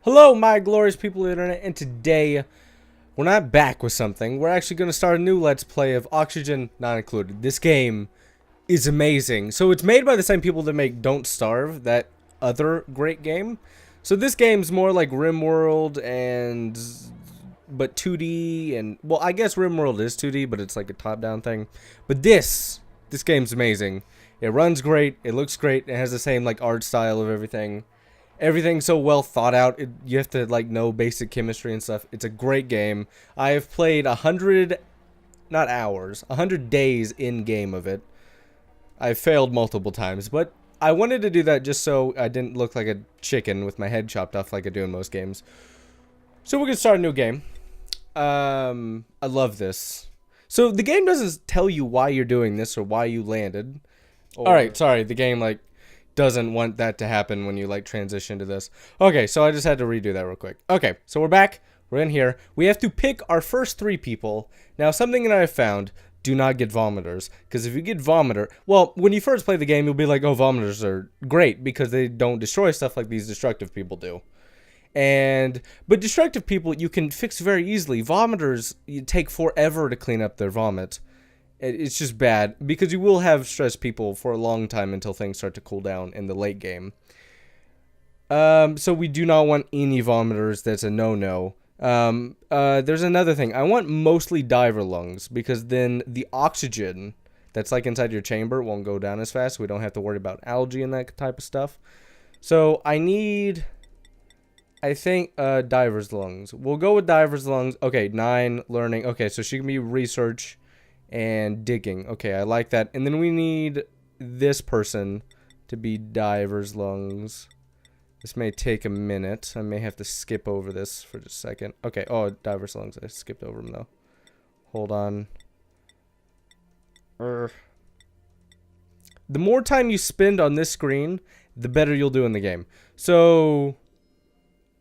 Hello, my glorious people of the internet, and today we're not back with something. We're actually going to start a new Let's Play of Oxygen Not Included. This game is amazing. So it's made by the same people that make Don't Starve, that other great game. So this game's more like RimWorld but 2D, and well, I guess RimWorld is 2D, but it's like a top-down thing. But this game's amazing. It runs great, it looks great, it has the same like art style of everything. Everything's so well thought out. You have to like know basic chemistry and stuff. It's a great game. I have played 100, not hours, 100 days in game of it. I've failed multiple times, but I wanted to do that just so I didn't look like a chicken with my head chopped off like I do in most games. So we're gonna start a new game. I love this. So the game doesn't tell you why you're doing this or why you landed. All right, sorry. The game like doesn't want that to happen when you like transition to this. Okay, so I just had to redo that real quick. Okay, so we're back. We're in here. We have to pick our first 3 people. Now, something that I found, do not get vomiters. Because if you get vomiter, well, when you first play the game, you'll be like, oh, vomiters are great because they don't destroy stuff like these destructive people do. But destructive people you can fix very easily. Vomiters, you take forever to clean up their vomit. It's just bad, because you will have stressed people for a long time until things start to cool down in the late game. So we do not want any vomiters. That's a no-no. There's another thing. I want mostly diver lungs, because then the oxygen that's like inside your chamber won't go down as fast. We don't have to worry about algae and that type of stuff. So I need, I think, diver's lungs. We'll go with diver's lungs. Okay, 9 learning. Okay, so she can be research and digging. Okay, I like that. And then we need this person to be diver's lungs. This may take a minute. I may have to skip over this for just a second. Okay, oh, diver's lungs. I skipped over them though. Hold on. The more time you spend on this screen, the better you'll do in the game. So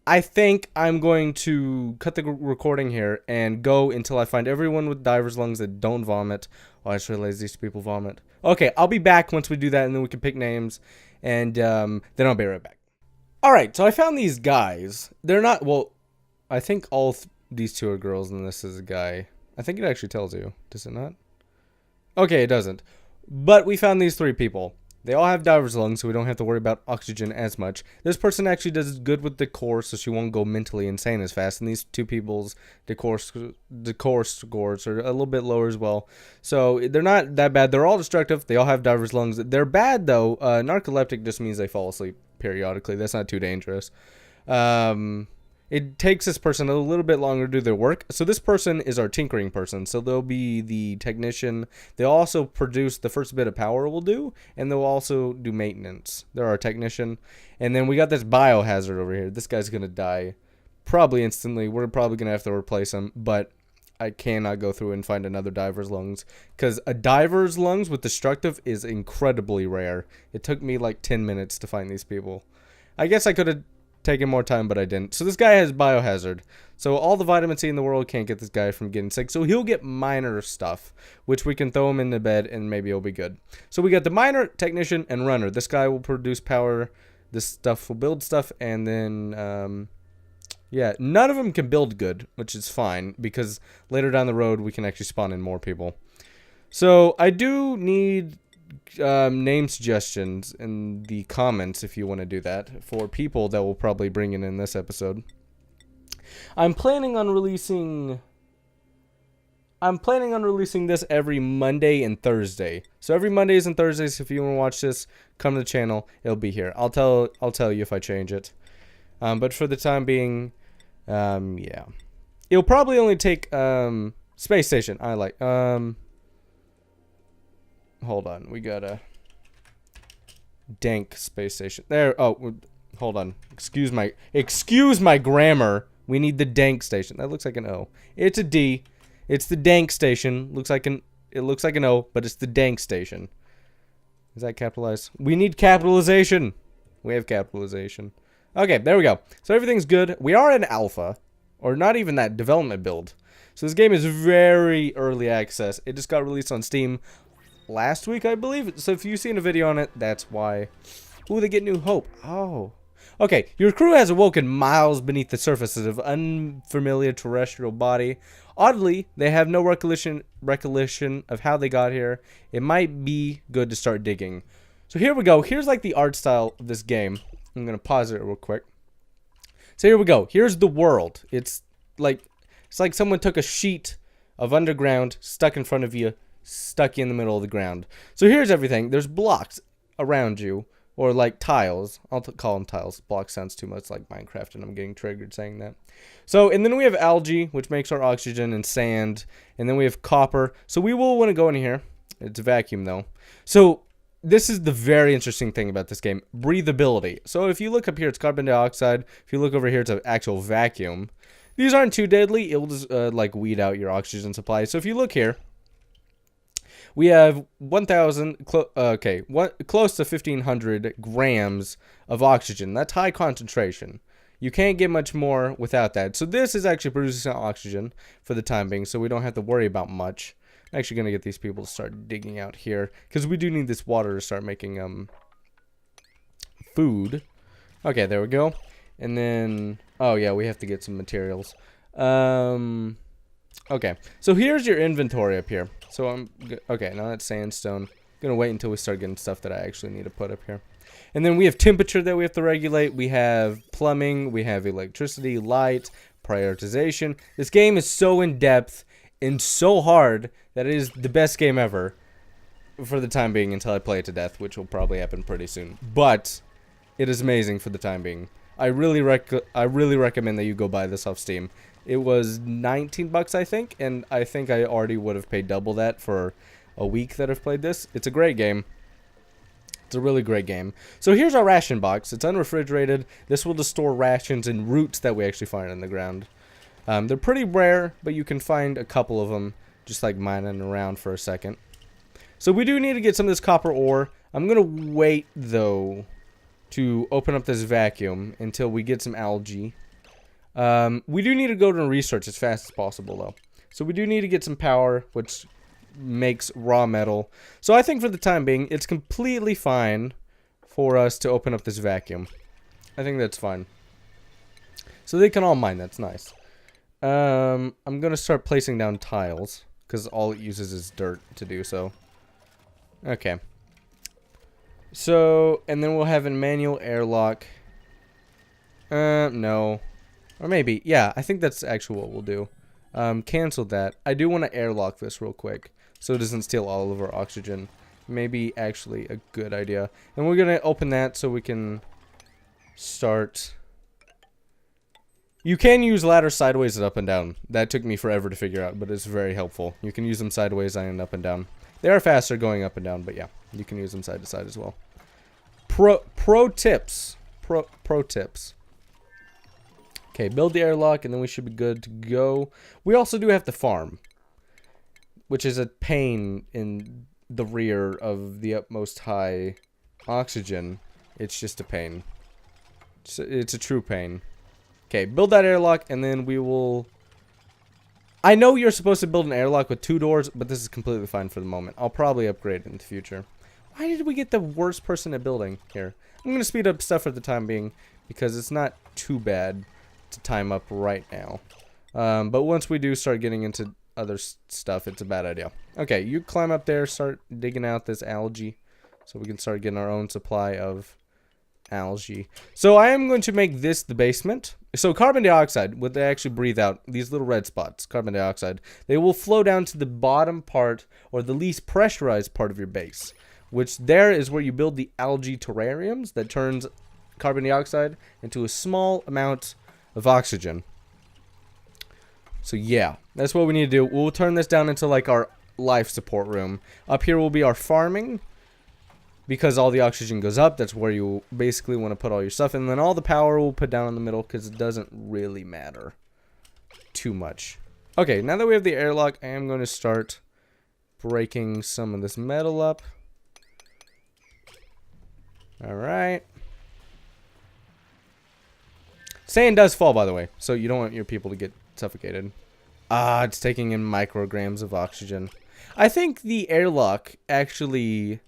I think I'm going to cut the recording here and go until I find everyone with diver's lungs that don't vomit. Oh, I just realized these people vomit. Okay, I'll be back once we do that, and then we can pick names, and then I'll be right back. Alright, so I found these guys. They're not, well, I think all these 2 are girls, and this is a guy. I think it actually tells you. Does it not? Okay, it doesn't. But we found these 3 people. They all have diver's lungs, so we don't have to worry about oxygen as much. This person actually does good with decor, so she won't go mentally insane as fast. And these 2 people's decor scores are a little bit lower as well. So they're not that bad. They're all destructive. They all have diver's lungs. They're bad, though. Narcoleptic just means they fall asleep periodically. That's not too dangerous. It takes this person a little bit longer to do their work. So this person is our tinkering person. So they'll be the technician. They'll also produce the first bit of power we'll do. And they'll also do maintenance. They're our technician. And then we got this biohazard over here. This guy's going to die probably instantly. We're probably going to have to replace him. But I cannot go through and find another diver's lungs. Because a diver's lungs with destructive is incredibly rare. It took me like 10 minutes to find these people. I guess I could have taking more time, but I didn't. So this guy has biohazard. So all the vitamin C in the world can't get this guy from getting sick. So he'll get minor stuff, which we can throw him in the bed and maybe he'll be good. So we got the miner, technician, and runner. This guy will produce power. This stuff will build stuff. And then, yeah, none of them can build good, which is fine, because later down the road we can actually spawn in more people. So I do need name suggestions in the comments if you want to do that for people that will probably bring in this episode. I'm planning on releasing this every Monday and Thursday. So every Mondays and Thursdays, if you want to watch this, come to the channel. It'll be here. I'll tell you if I change it. But for the time being, yeah, it'll probably only take space station. I like hold on, we got a dank space station. There, oh, hold on. Excuse my grammar. We need the dank station. That looks like an O. It's a D. It's the dank station. It looks like an O, but it's the dank station. Is that capitalized? We need capitalization. We have capitalization. Okay, there we go. So everything's good. We are in alpha, or not even that, development build. So this game is very early access. It just got released on Steam last week, I believe. So if you've seen a video on it, that's why. Ooh, they get New Hope. Oh. Okay, your crew has awoken miles beneath the surface of an unfamiliar terrestrial body. Oddly, they have no recollection of how they got here. It might be good to start digging. So here we go. Here's like the art style of this game. I'm going to pause it real quick. So here we go. Here's the world. It's like someone took a sheet of underground, stuck in front of you, stuck you in the middle of the ground. So here's everything. There's blocks around you, or like tiles. I'll call them tiles. Block sounds too much like Minecraft, and I'm getting triggered saying that. So, and then we have algae, which makes our oxygen, and sand, and then we have copper. So we will want to go in here. It's a vacuum though. So this is the very interesting thing about this game, breathability. So if you look up here, it's carbon dioxide. If you look over here, it's an actual vacuum. These aren't too deadly. It will just like weed out your oxygen supply. So if you look here, we have 1,000, close to 1,500 grams of oxygen. That's high concentration. You can't get much more without that. So this is actually producing oxygen for the time being, so we don't have to worry about much. I'm actually going to get these people to start digging out here, because we do need this water to start making food. Okay, there we go. And then, oh yeah, we have to get some materials. Okay, so here's your inventory up here. So okay, now that's sandstone. I'm gonna wait until we start getting stuff that I actually need to put up here. And then we have temperature that we have to regulate. We have plumbing. We have electricity, light, prioritization. This game is so in-depth and so hard that it is the best game ever for the time being until I play it to death, which will probably happen pretty soon. But it is amazing for the time being. I really recommend that you go buy this off Steam. It was 19 bucks, I think, and I think I already would have paid double that for a week that I've played this. It's a great game. It's a really great game. So here's our ration box. It's unrefrigerated. This will just store rations and roots that we actually find in the ground. They're pretty rare, but you can find a couple of them just like mining around for a second. So we do need to get some of this copper ore. I'm going to wait, though, to open up this vacuum until we get some algae. We do need to go to research as fast as possible, though. So we do need to get some power, which makes raw metal. So I think for the time being, it's completely fine for us to open up this vacuum. I think that's fine. So they can all mine. That's nice. I'm going to start placing down tiles, because all it uses is dirt to do so. Okay. So, and then we'll have a manual airlock. No. Or maybe, yeah, I think that's actually what we'll do. Cancel that. I do want to airlock this real quick, so it doesn't steal all of our oxygen. Maybe actually a good idea. And we're going to open that so we can start. You can use ladders sideways and up and down. That took me forever to figure out, but it's very helpful. You can use them sideways and up and down. They are faster going up and down, but yeah, you can use them side to side as well. Pro tips. Pro tips. Okay, build the airlock, and then we should be good to go. We also do have to farm, which is a pain in the rear of the utmost high oxygen. It's just a pain. It's a true pain. Okay, build that airlock, and then we will... I know you're supposed to build an airlock with 2 doors, but this is completely fine for the moment. I'll probably upgrade it in the future. Why did we get the worst person at building here? I'm going to speed up stuff for the time being, because it's not too bad to time up right now. But once we do start getting into other stuff, it's a bad idea. Okay, you climb up there, start digging out this algae, so we can start getting our own supply of algae. So I am going to make this the basement. So carbon dioxide, what they actually breathe out, these little red spots, carbon dioxide, they will flow down to the bottom part, or the least pressurized part of your base, which there is where you build the algae terrariums that turns carbon dioxide into a small amount of oxygen. So yeah, that's what we need to do. We'll turn this down into like our life support room. Up here will be our farming, because all the oxygen goes up. That's where you basically want to put all your stuff. And then all the power we'll put down in the middle, because it doesn't really matter too much. Okay, now that we have the airlock, I am going to start breaking some of this metal up. Alright. Sand does fall, by the way, so you don't want your people to get suffocated. Ah, it's taking in micrograms of oxygen. I think the airlock actually...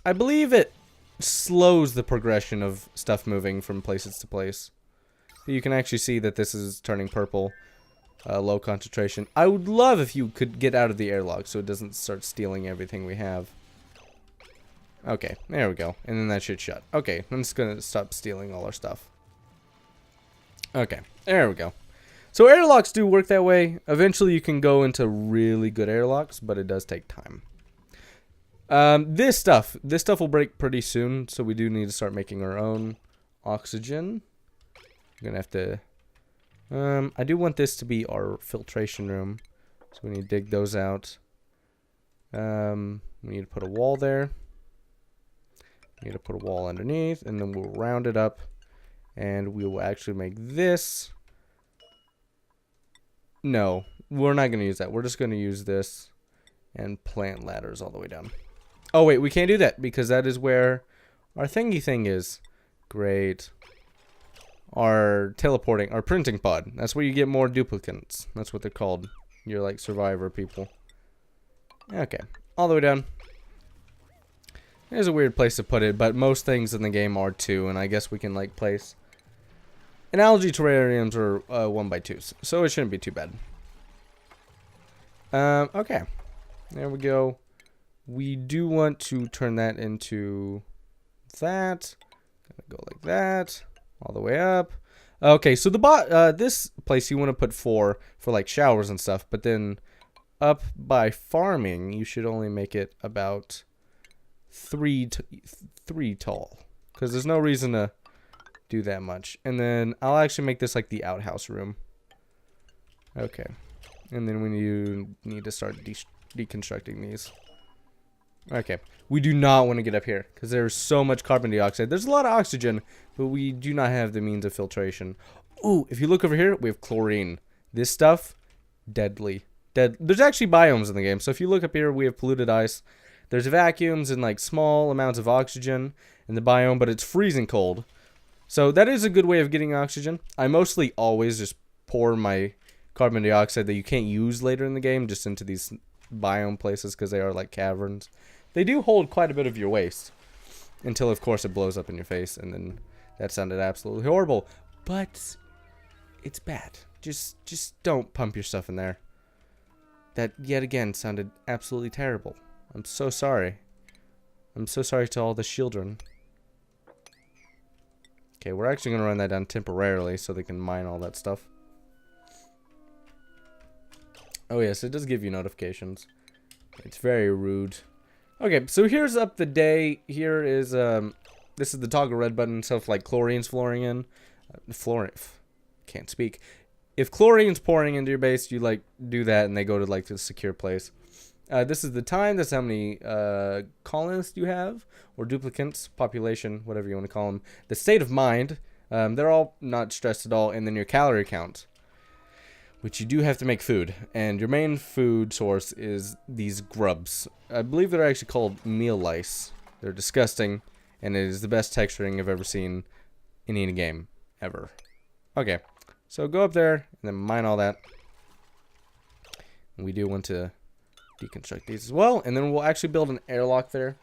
I believe it slows the progression of stuff moving from places to place. You can actually see that this is turning purple. Low concentration. I would love if you could get out of the airlock so it doesn't start stealing everything we have. Okay, there we go. And then that should shut. Okay, I'm just gonna stop stealing all our stuff. Okay, there we go. So airlocks do work that way. Eventually you can go into really good airlocks, but it does take time. This stuff will break pretty soon, so we do need to start making our own oxygen. We're gonna have to... I do want this to be our filtration room, so we need to dig those out. We need to put a wall there. We need to put a wall underneath, and then we'll round it up, and we will actually make this. No, we're not going to use that. We're just going to use this and plant ladders all the way down. Oh, wait, we can't do that because that is where our thingy thing is. Great. Our teleporting, our printing pod. That's where you get more duplicates. That's what they're called. You're like survivor people. Okay, all the way down. There's a weird place to put it, but most things in the game are 2, and I guess we can like place. And algae terrariums are 1x2s, so it shouldn't be too bad. Okay, there we go. We do want to turn that into that. Gonna go like that, all the way up. Okay, so the this place you want to put 4 for like showers and stuff, but then up by farming you should only make it about 3 tall, because there's no reason to do that much. And then I'll actually make this like the outhouse room. Okay, and then we need to start deconstructing these. Okay, we do not want to get up here because there's so much carbon dioxide. There's a lot of oxygen, but we do not have the means of filtration. Ooh, if you look over here, we have chlorine. This stuff, deadly. There's actually biomes in the game, so if you look up here, we have polluted ice. There's vacuums and like small amounts of oxygen in the biome, but it's freezing cold. So that is a good way of getting oxygen. I mostly always just pour my carbon dioxide that you can't use later in the game just into these biome places because they are like caverns. They do hold quite a bit of your waste until, of course, it blows up in your face, and then that sounded absolutely horrible. But it's bad. Just don't pump your stuff in there. That yet again sounded absolutely terrible. I'm so sorry. I'm so sorry to all the children. Okay, we're actually going to run that down temporarily so they can mine all that stuff. Oh yes, it does give you notifications. It's very rude. Okay, so here's up the day. Here is, this is the toggle red button, so if like chlorine's flowing in, can't speak. If chlorine's pouring into your base, you like do that and they go to like the secure place. This is the time, that's how many colonists you have, or duplicates, population, whatever you want to call them. The state of mind, they're all not stressed at all, and then your calorie count, which you do have to make food, and your main food source is these grubs. I believe they're actually called meal lice. They're disgusting, and it is the best texturing I've ever seen in any game, ever. Okay, so go up there, and then mine all that. And we do want to deconstruct these as well, and then we'll actually build an airlock there.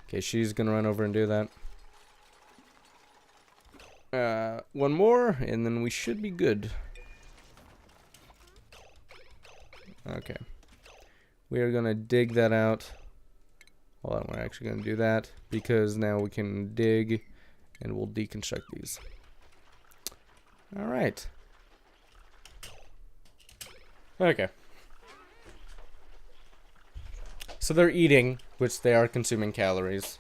Okay, she's gonna run over and do that. One more, and then we should be good. Okay. We are gonna dig that out. Hold on, we're actually gonna do that because now we can dig and we'll deconstruct these. Alright. Okay. So they're eating, which they are consuming calories.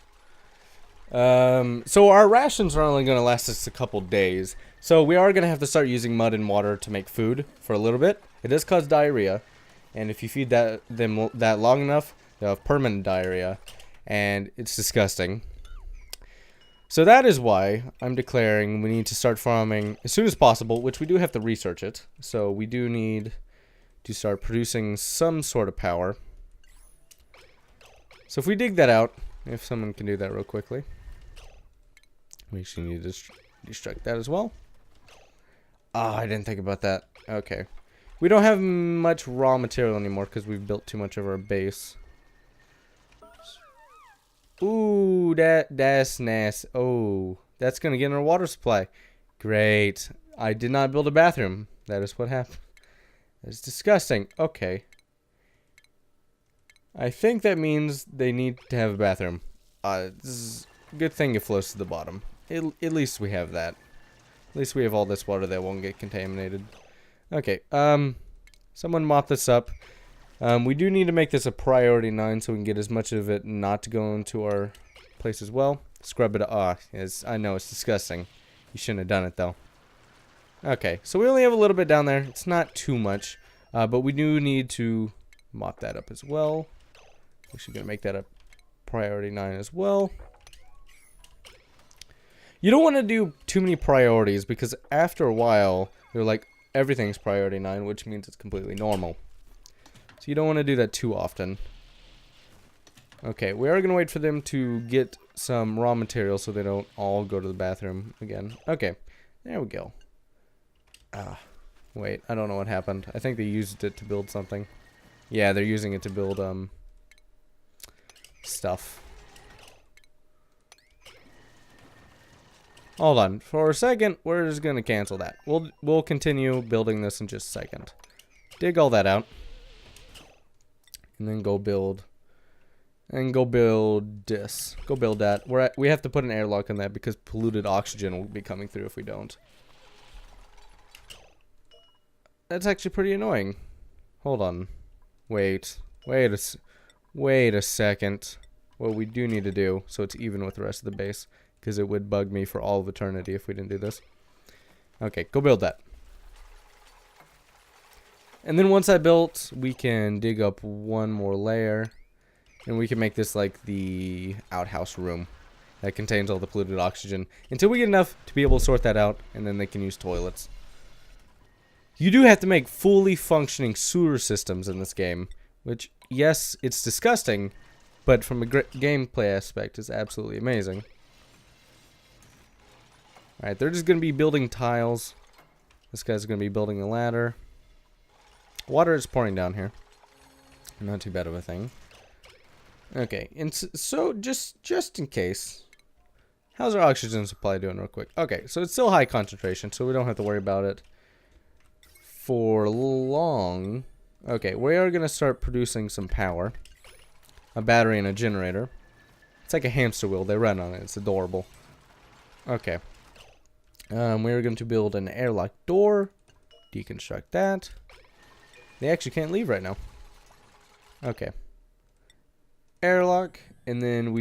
So our rations are only going to last us a couple days. So we are going to have to start using mud and water to make food for a little bit. It does cause diarrhea. And if you feed them that long enough, they'll have permanent diarrhea. And it's disgusting. So that is why I'm declaring we need to start farming as soon as possible, which we do have to research it. So we do need to start producing some sort of power. So if we dig that out, if someone can do that real quickly. We actually need to destruct that as well. Ah, I didn't think about that. Okay. We don't have much raw material anymore because we've built too much of our base. Ooh, that's nasty. Oh, that's gonna get in our water supply. Great. I did not build a bathroom. That is what happened. That's disgusting. Okay. I think that means they need to have a bathroom. This is a good thing it flows to the bottom. At least we have that. At least we have all this water that won't get contaminated. Okay, someone mop this up. We do need to make this a priority 9 so we can get as much of it not to go into our place as well. Scrub it. Yes, I know, it's disgusting. You shouldn't have done it, though. Okay, so we only have a little bit down there. It's not too much, but we do need to mop that up as well. We're actually going to make that a priority 9 as well. You don't want to do too many priorities because after a while, they're like, everything's priority 9, which means it's completely normal. So you don't want to do that too often. Okay, we are going to wait for them to get some raw materials so they don't all go to the bathroom again. Okay, there we go. Wait, I don't know what happened. I think they used it to build something. Yeah, they're using it to build, stuff. Hold on. For a second, we're just gonna cancel that. We'll continue building this in just a second. Dig all that out. And then go build. And go build this. Go build that. We have to put an airlock on that because polluted oxygen will be coming through if we don't. That's actually pretty annoying. Hold on. Wait a second. What we do need to do, so it's even with the rest of the base, because it would bug me for all of eternity if we didn't do this. Okay, go build that. And then once I built, we can dig up one more layer, and we can make this like the outhouse room that contains all the polluted oxygen until we get enough to be able to sort that out, and then they can use toilets. You do have to make fully functioning sewer systems in this game, which, yes, it's disgusting, but from a gameplay aspect, is absolutely amazing. Alright, they're just going to be building tiles. This guy's going to be building a ladder. Water is pouring down here. Not too bad of a thing. Okay, and so just in case, how's our oxygen supply doing real quick? Okay, so it's still high concentration, so we don't have to worry about it for long. Okay, we are going to start producing some power. A battery and a generator. It's like a hamster wheel. They run on it. It's adorable. Okay. We're going to build an airlock door. Deconstruct that. They actually can't leave right now. Okay. Airlock. And then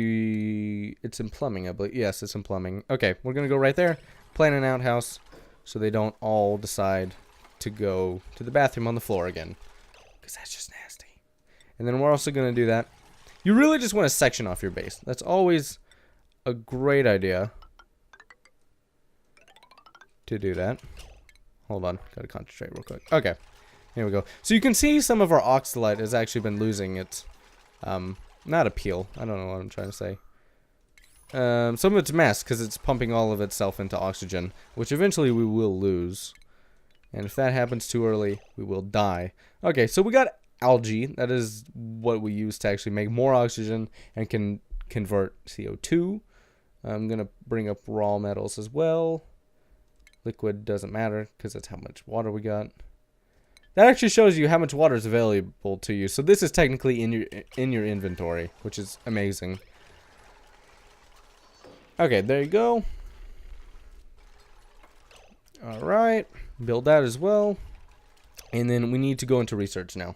it's in plumbing, I believe. Yes, it's in plumbing. Okay, we're going to go right there. Plant an outhouse so they don't all decide to go to the bathroom on the floor again. Because that's just nasty. And then we're also going to do that. You really just want to section off your base. That's always a great idea to do that. Hold on. Gotta concentrate real quick. Okay. Here we go. So you can see some of our oxalite has actually been losing its, not appeal. I don't know what I'm trying to say. Some of its mass because it's pumping all of itself into oxygen, which eventually we will lose. And if that happens too early, we will die. Okay, so we got algae. That is what we use to actually make more oxygen and can convert CO2. I'm going to bring up raw metals as well. Liquid doesn't matter because that's how much water we got. That actually shows you how much water is available to you. So this is technically in your inventory, which is amazing. Okay, there you go. All right, build that as well. And then we need to go into research now.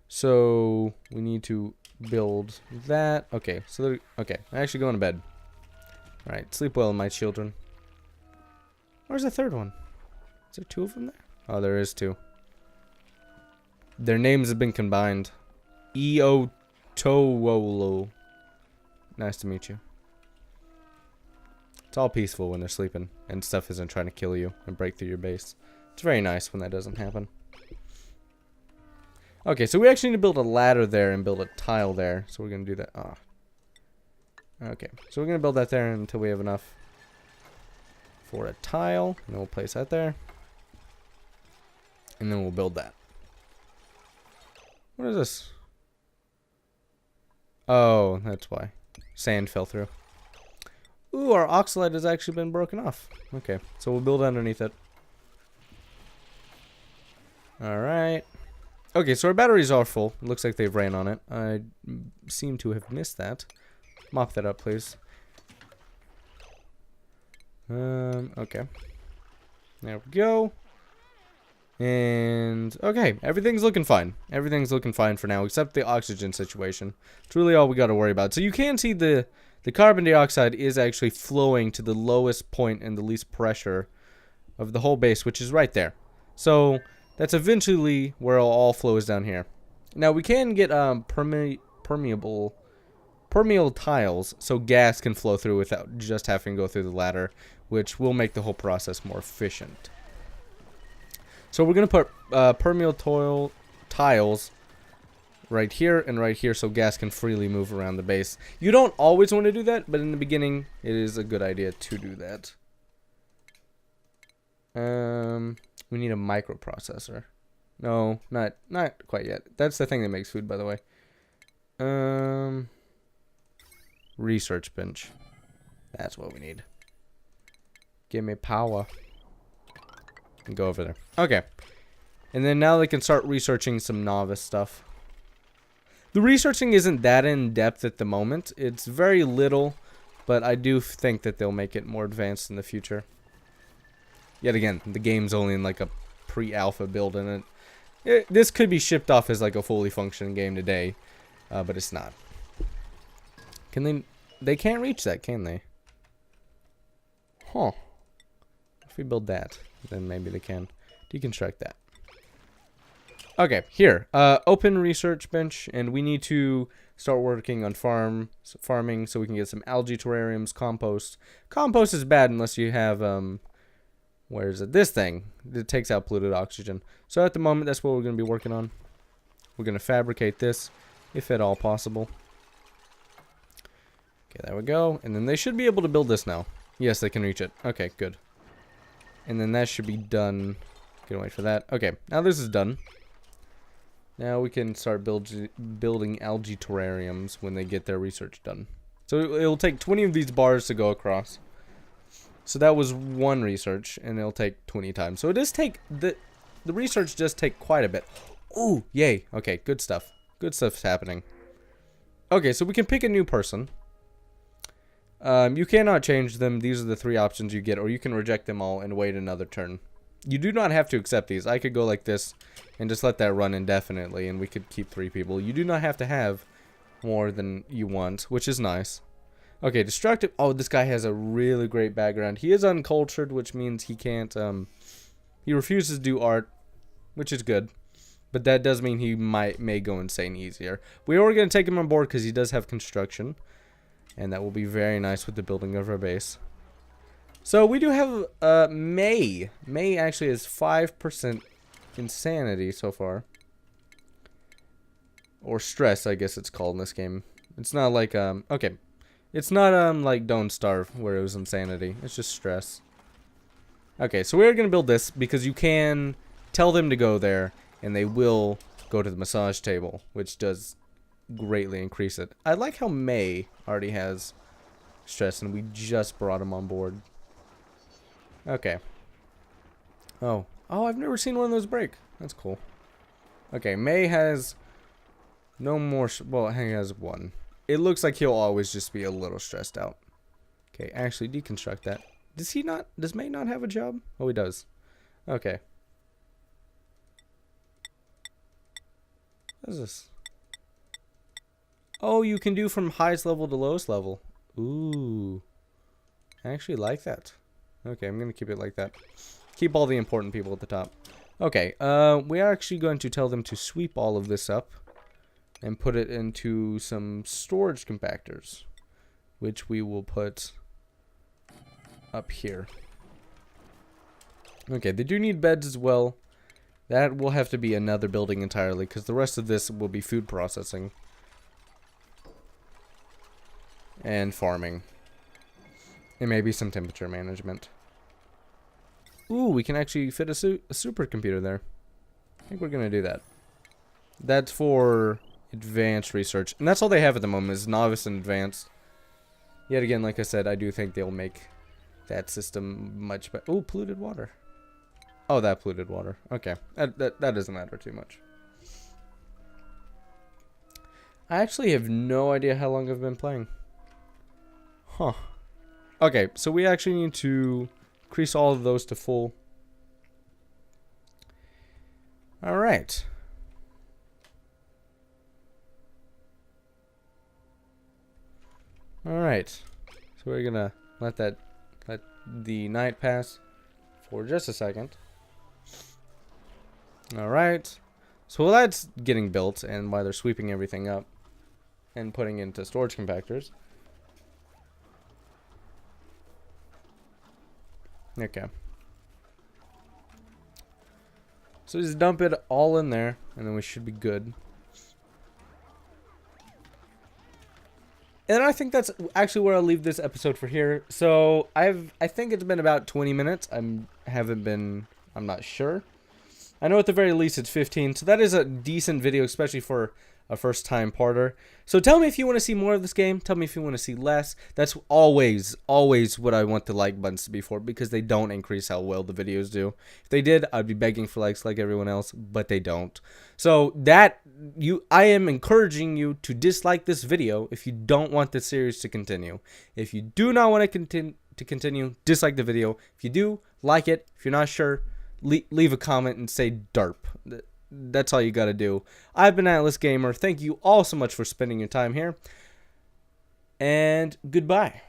So we need to build that. Okay, so okay, I'm actually going to bed. All right, sleep well, my children. Where's the third one? Is there two of them there? Oh, there is two. Their names have been combined. Eotowolo. Nice to meet you. It's all peaceful when they're sleeping and stuff isn't trying to kill you and break through your base. It's very nice when that doesn't happen. Okay, so we actually need to build a ladder there and build a tile there. So we're going to do that. Okay, so we're going to build that there until we have enough for a tile. And then we'll place that there. And then we'll build that. What is this? Oh, that's why. Sand fell through. Ooh, our oxalite has actually been broken off. Okay, so we'll build underneath it. Alright. Okay, so our batteries are full. It looks like they've ran on it. I seem to have missed that. Mop that up, please. Okay. There we go. And, okay, everything's looking fine. Everything's looking fine for now, except the oxygen situation. It's really all we got to worry about. So you can see the carbon dioxide is actually flowing to the lowest point and the least pressure of the whole base, which is right there. So that's eventually where it all flows down here. Now we can get permeable tiles, so gas can flow through without just having to go through the ladder, which will make the whole process more efficient. So we're going to put permeable tiles right here and right here so gas can freely move around the base. You don't always want to do that, but in the beginning it is a good idea to do that. We need a microprocessor. No, not quite yet. That's the thing that makes food, by the way. Research bench. That's what we need. Give me power. And go over there. Okay. And then now they can start researching some novice stuff. The researching isn't that in depth at the moment. It's very little, but I do think that they'll make it more advanced in the future. Yet again, the game's only in like a pre-alpha build, and this could be shipped off as like a fully functioning game today, but it's not. Can they? They can't reach that, can they? Huh. If we build that, then maybe they can deconstruct that. Okay, here. Open research bench, and we need to start working on farming so we can get some algae terrariums, compost. Compost is bad unless you have, where is it? This thing. It takes out polluted oxygen. So at the moment, that's what we're going to be working on. We're going to fabricate this, if at all possible. Okay, there we go. And then they should be able to build this now. Yes, they can reach it. Okay, good. And then that should be done. Gonna wait for that. Okay, now this is done. Now we can start building algae terrariums when they get their research done. So it'll take 20 of these bars to go across. So that was one research, and it'll take 20 times. So it does take, the research does take quite a bit. Ooh, yay. Okay, good stuff. Good stuff's happening. Okay, so we can pick a new person. You cannot change them. These are the 3 options you get, or you can reject them all and wait another turn. You do not have to accept these. I could go like this and just let that run indefinitely, and we could keep 3 people. You do not have to have more than you want, which is nice. Okay, destructive. Oh, this guy has a really great background. He is uncultured, which means he can't, he refuses to do art, which is good. But that does mean he may go insane easier. We are going to take him on board because he does have construction. And that will be very nice with the building of our base. So we do have May. May actually has 5% insanity so far. Or stress, I guess it's called in this game. It's not like, okay. It's not, like Don't Starve, where it was insanity. It's just stress. Okay, so we're going to build this because you can tell them to go there, and they will go to the massage table, which does greatly increase it. I like how May already has stress, and we just brought him on board. Okay. Oh, I've never seen one of those break. That's cool. Okay, May has no more. Well, he has 1. It looks like he'll always just be a little stressed out. Okay, actually deconstruct that. Does he not? Does May not have a job? Oh, he does. Okay. What is this? Oh, you can do from highest level to lowest level. Ooh. I actually like that. Okay, I'm going to keep it like that. Keep all the important people at the top. Okay, we are actually going to tell them to sweep all of this up and put it into some storage compactors, which we will put up here. Okay, they do need beds as well. That will have to be another building entirely, because the rest of this will be food processing. And farming. And maybe some temperature management. Ooh, we can actually fit a supercomputer there. I think we're going to do that. That's for advanced research. And that's all they have at the moment is novice and advanced. Yet again, like I said, I do think they'll make that system much better. Oh, polluted water. Oh, that polluted water. Okay. That doesn't matter too much. I actually have no idea how long I've been playing. Huh. Okay, so we actually need to increase all of those to full. Alright. Alright. So we're gonna let the night pass for just a second. Alright. So while that's getting built and while they're sweeping everything up and putting into storage compactors. Okay. So just dump it all in there and then we should be good. And I think that's actually where I'll leave this episode for here. So I think it's been about 20 minutes. I'm not sure. I know at the very least it's 15, so that is a decent video, especially for a first-time parter. So tell me if you want to see more of this game. Tell me if you want to see less. That's always what I want the like buttons to be for, because they don't increase how well the videos do. If they did, I'd be begging for likes like everyone else, but they don't. So I am encouraging you to dislike this video if you don't want this series to continue. If you do not want to continue, dislike the video. If you do, like it. If you're not sure, leave a comment and say derp. That's all you gotta do. I've been Atlas Gamer. Thank you all so much for spending your time here. And goodbye.